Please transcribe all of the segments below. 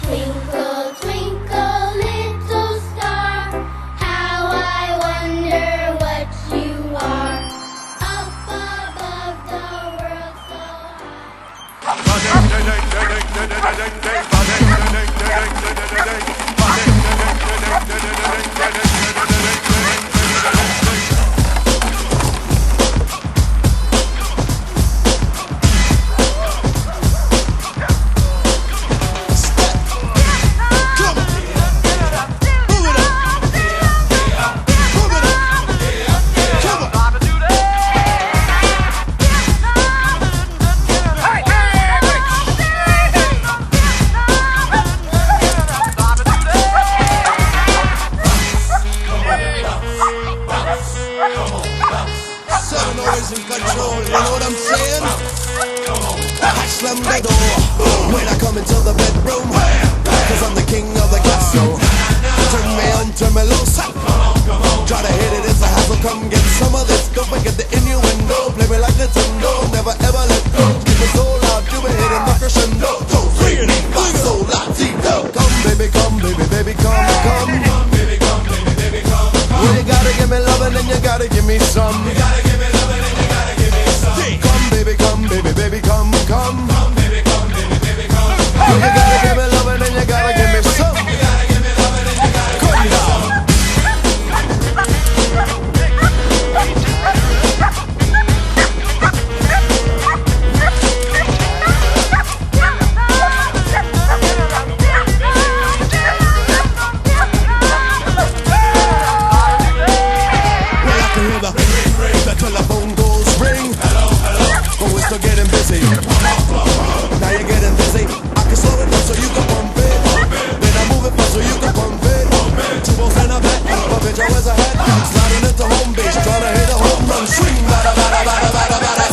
Twinkle, twinkle, little star, how I wonder what you are. Up above the world so Seven always in control, you know what I'm saying? I slam the door when I come into the bedroom, cause I'm the king of the castle. Turn me on, turn me loose. Try to hit it, it's a hassle, come get some of this. Don't forget the innuendo, play me like Nintendo. Never ever let go, keep it so loud, you been hitting the crescendo. So free, my soul, Latino. Come baby, come baby, baby, come, come. Well, you gotta give me lovin' and you gotta give me some. You gotta give me lovin' and you gotta give me some. Come baby, baby, come, come. Come baby, baby, come, come. Well, you gotta give me lovin' and you gotta give me some. You gotta give me lovin' and you gotta give me some. The telephone goes ring. Hello, hello. Oh, it's still getting busy. Now you're getting busy. I can slow it down so you can pump it. Then I move it fast so you can pump it. Two balls and a bat, but bitch always ahead. Sliding into home base, trying to hit a home run. Swing, bada, bada, bada, bada, bada.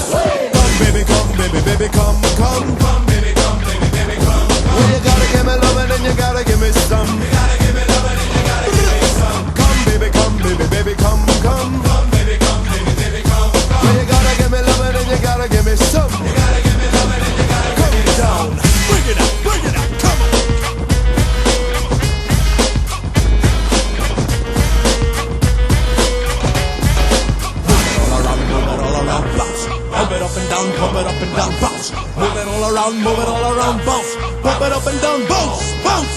Come baby, baby, come, come. Come baby, baby, come. Well, you gotta give me lovin' and you gotta give me some. You gotta give me lovin' and you gotta give me some. Come baby, baby, come, come. Come baby, baby, come, come. Well, you gotta give me lovin' and you gotta give me some. You gotta give me lovin' and you gotta give me some. Bring it up, come on. Move it all around, bounce. Pump it up and down, pump it up and down, bounce. Move it all around, bounce. Pump it up and down, bounce, bounce.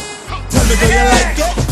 Tell me, do you like it?